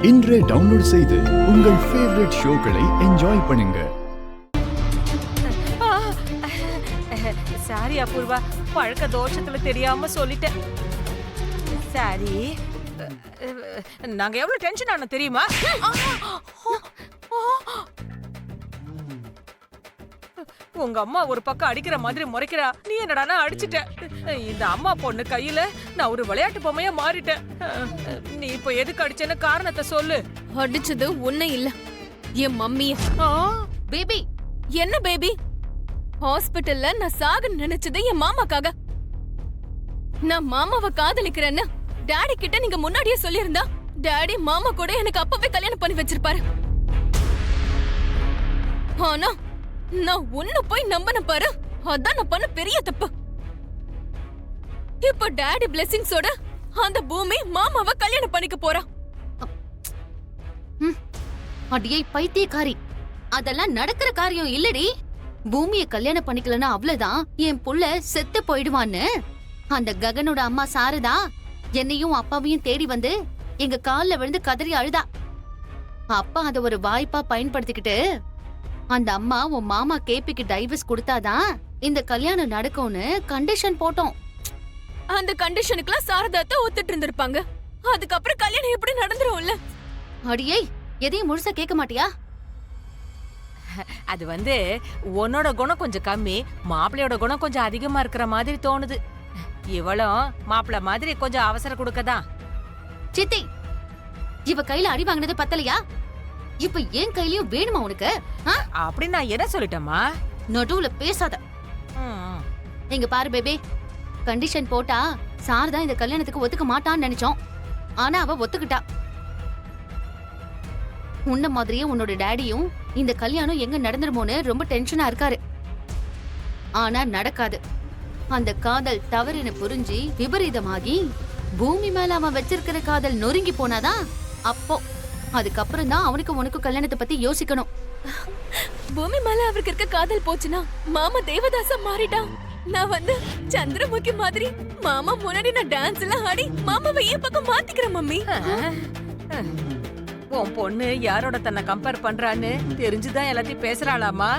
இன்றே டவுன்லோட் செய்து உங்கள் ஃபேவரட் ஷோக்களை என்ஜாய் பண்ணுங்க. சாரி அபூர்வா, பழக்க தோஷத்துல தெரியாம சொல்லிட்டேன். சாரி. நாங்க எவ்வளவு டென்ஷன் ஆனோம் தெரியுமா? உங்க அம்மா ஒரு பக்கம் அடிக்கிற மாதிரி முறைக்கிறா, நீ என்னடானா அடிச்சிட்ட. இந்த அம்மா பொண்ணு கையில நான் ஒரு விளையாட்டு பொம்மையா மாறிட்டேன். நீ இப்ப எதுக்கு அடிச்சேன்னு காரணத்தை சொல்லு. அடிச்சது உன்னை இல்ல, என் மம்மிய. பேபி, என்ன பேபி? ஹாஸ்பிட்டல்ல நான் சாக நினைச்சது என் மாமாக்காக. நான் மாமாவை காதலிக்கிறேன்னு டாடி கிட்ட நீங்க முன்னாடியே சொல்லியிருந்தா டாடி மாமா கூட எனக்கு அப்பவே கல்யாணம் பண்ணி வச்சிருப்பாரு. ஆனா நான் உன்னை போய் நம்பின பாரு, அதான் நான் பண்ண பெரிய தப்பு. இப்ப டாடி பிளெஸிங்ஸோட அந்த பூமி மாமாவை கல்யாணம் பண்ணிக்க போறா. அடியே பைத்தியக்காரி, அதெல்லாம் நடக்கிற காரியம் இல்லடி. பூமியை கல்யாணம் பண்ணிக்கலன்னா அவ்வளவுதான், என் புள்ள செத்து போயிடுவான்னு அந்த ககனோட அம்மா சாரதா என்னையும் அப்பாவையும் தேடி வந்து எங்க கால்ல விழுந்து கதறி அழுதா. அப்பா அத ஒரு வாய்ப்பா பயன்படுத்திக்கிட்டு அந்த அம்மா உன் மாமா கேபிக்கு டைவர்ஸ் கொடுத்தாதான் இந்த கல்யாணம் நடக்கும்னு கண்டிஷன் போட்டோம். அந்த கண்டிஷனுக்குலாம் சாரதாத்தை ஒத்துட்டு இருந்திருப்பாங்க. அதுக்கப்புறம் கல்யாணம் எப்படி நடந்துரும்ல? அடியே, எதையும் முழுசா கேட்க மாட்டியா? அது உன்னோட குணம் கொஞ்சம் கம்மி, மாப்பிள்ளையோட குணம் கொஞ்சம் அதிகமா இருக்கிற மாதிரி தோணுது. இவளும் மாப்பிள்ள மாதிரி கொஞ்சம் அவசரம் கொடுக்கதான். சித்தி, இவ கையில அடி வாங்கினது பத்தலையா? இப்ப ஏன் கையிலயும் வேணுமா உனக்கு? அப்படி நான் என்ன சொல்லிட்டேமா? நடுவுல பேசாத. இங்க பாரு பேபி, கண்டிஷன் போட்டா சாரதா இந்த கல்யாணத்துக்கு ஒத்துக்க மாட்டான்னு நினைச்சோம். ஆனா அவ ஒத்துக்கிட்டா. உன்ன மாதிரியே உன்னோட டாடியும் இந்த கல்யாணம் எங்க நடந்துருமோன்னு ரொம்ப டென்ஷனா இருக்காரு. ஆனா நடக்காது. அந்த காதல் தவறுன்னு புரிஞ்சு விபரீதமாகி பூமி மேல அவன் வச்சிருக்கிற காதல் நொறுங்கி போனாதான் அப்போ அதுக்கப்புறம் தான் அவனுக்கு உனக்கு கல்யாணத்தை பத்தி யோசிக்கணும். பூமி மேல அவருக்கு இருக்க காதல் போச்சுன்னா மாமா தேவதாசா மாறிட்டான். நான் சந்திரமுகி மாதிரி மாமா முன்னாடி நான் டான்ஸ் எல்லாம் ஆடி மாமாவை என் பக்கம் மாத்திக்கிறேன் மம்மி. உன் பொண்ணு யாரோட தன்னை கம்பேர் பண்றான்னு தெரிஞ்சுதான் எல்லாத்தையும் பேசுறாளாமா?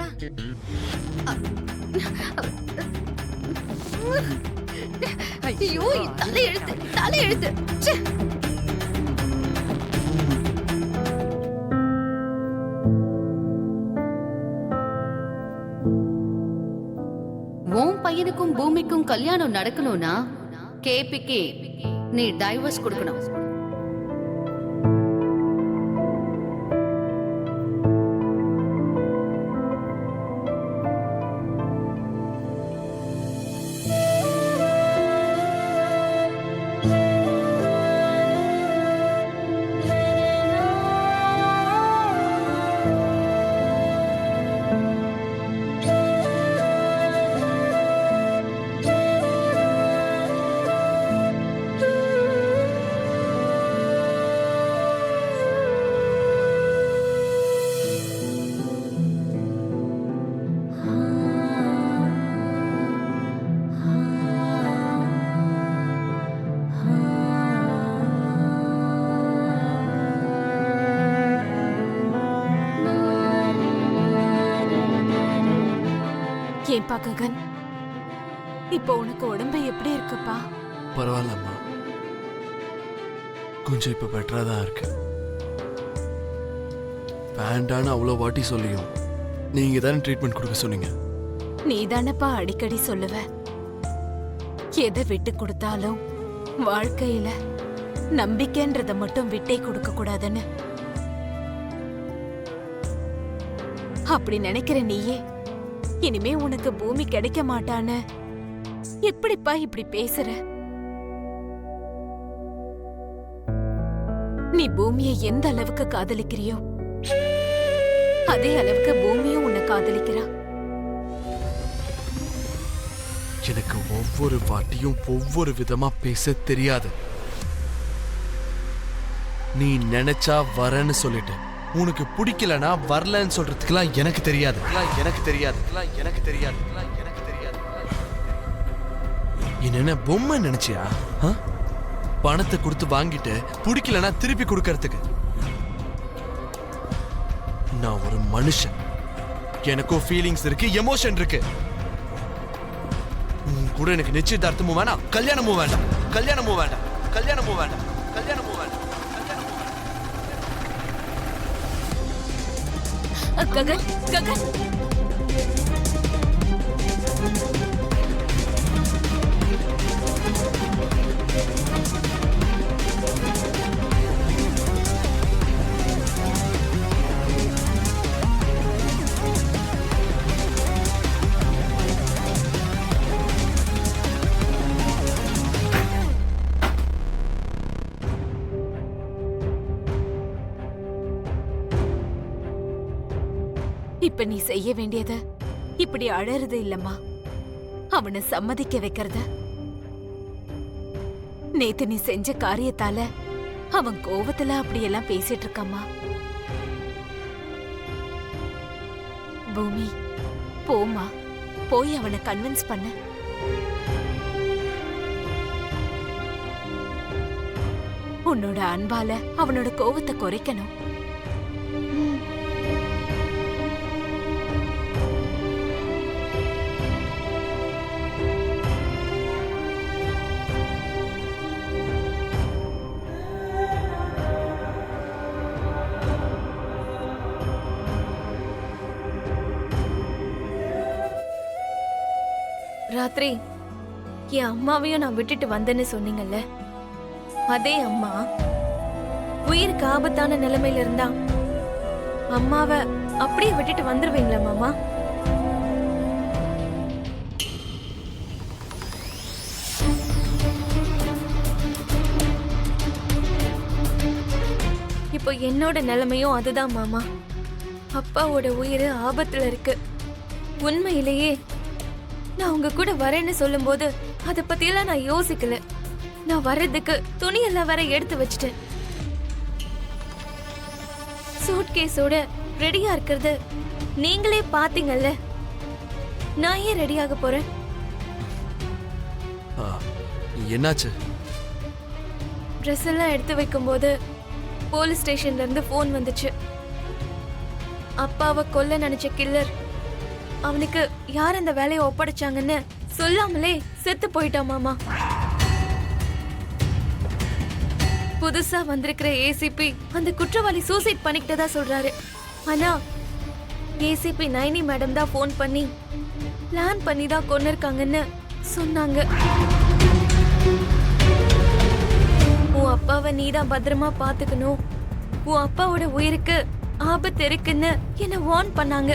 ஐயோ, தலையெழுத்து தலையெழுத்து. உன் பையனுக்கும் பூமிக்கும் கல்யாணம் நடக்கணும்னா கேபிக்கு நீ டைவர்ஸ் கொடுக்கணும். ஏன்பா ககன், இப்போ உனக்கு உடம்பு எப்படி இருக்குப்பா? பரவாயில்லம்மா, கொஞ்சம் இப்ப பெட்டரா தான் இருக்கு. வேண்டான்னு அவ்வளோ வாட்டி சொல்லியும் நீங்க தானே ட்ரீட்மெண்ட் கொடுக்க சொன்னீங்க. நீ தானப்பா அடிக்கடி சொல்லுவ, எதை விட்டு கொடுத்தாலும் வாழ்க்கையில நம்பிக்கைன்றத மட்டும் விட்டே கொடுக்க கூடாதுன்னு. அப்படி நினைக்கிற நீயே இனிமே உனக்கு பூமி கிடைக்க மாட்டான்னு எப்படிப்பா இப்படி பேசுற? நீ பூமியை எந்த அளவுக்கு காதலிக்கிறியோ அதே அளவுக்கு பூமியும் உன்னை காதலிக்கிறா. எனக்கு ஒவ்வொரு வாட்டியும் ஒவ்வொரு விதமா பேச தெரியாது. நீ நினைச்சா வரன்னு சொல்லிட்டு உனக்கு பிடிக்கலனா வரலன்னு சொல்றதுக்குலாம் எனக்கு தெரியாது. என்ன பொம்மை நினைச்சியா? பணத்தை கொடுத்து வாங்கிட்டு பிடிக்கலனா திருப்பி கொடுக்கறதுக்கு. நான் ஒரு மனுஷன். எனக்கும் ஃபீலிங்ஸ் இருக்கு, எமோஷன் இருக்கு. உன் கூட எனக்கு நிச்சயதார்த்தமும் வேண்டாம், கல்யாணமும் வேண்டாம், கல்யாணமும் வேண்டாம், கல்யாணமும் வேண்டாம், கல்யாணமும் வேண்டாம். ககன் ககன் இப்ப நீ செய்ய வேண்டியது இப்படி அழறது இல்லம்மா, அவனை சம்மதிக்க வைக்கிறத. நேத்து நீ செஞ்ச காரியத்தால அவன் கோவத்துல அப்படியெல்லாம் பேசிட்டு இருக்காம்மா. பூமி, போமா, போய் அவனை கன்வின்ஸ் பண்ண. உன்னோட அன்பால அவனோட கோவத்தை குறைக்கணும். ராத்திரி என் அம்மாவையும் நான் விட்டுட்டு வந்தேன்னு சொன்னீங்கல்ல, அதே அம்மா உயிருக்கு ஆபத்தான நிலைமையில இருந்தா அம்மாவை அப்படியே விட்டுட்டு வந்துருவீங்களா மாமா? இப்போ என்னோட நிலைமையும் அதுதான் மாமா. அப்பாவோட உயிர் ஆபத்துல இருக்கு. உண்மையிலேயே நான் உங்க கூட வரேன்னு சொல்லும்போது அத பத்தியெல்லாம் நான் யோசிக்கல. நான் வர்றதுக்கு துணியெல்லாம் வேற எடுத்து வச்சிட்டேன். சூட்கேஸோட ரெடியா இருக்கிறது நீங்களே பாத்தீங்கல்ல. நான் ஏன் ரெடியாக போறேன்? என்னாச்சு? ட்ரெஸ் எல்லாம் எடுத்து வைக்கும்போது போலீஸ் ஸ்டேஷன்ல இருந்து போன் வந்துச்சு. அப்பாவை கொல்ல நினைச்ச கில்லர் அவனுக்கு யார் அந்த வேலையை ஒப்படைச்சாங்கன்னு சொல்லாமலே செத்து போயிட்டான் மாமா. புதுசா வந்திருக்கிற ஏசிபி அந்த குற்றவாளி சூசைட் பண்ணிக்கிட்டதா சொல்றாரு. ஆனா ஏசிபி நைனி மேடம் தான் போன் பண்ணி பிளான் பண்ணி தான் கொன்னிருக்காங்கன்னு சொன்னாங்க. உன் அப்பாவை நீதான் பத்திரமா பாத்துக்கணும், உன் அப்பாவோட உயிருக்கு ஆபத்து இருக்குன்னு என்ன வார்ன் பண்ணாங்க.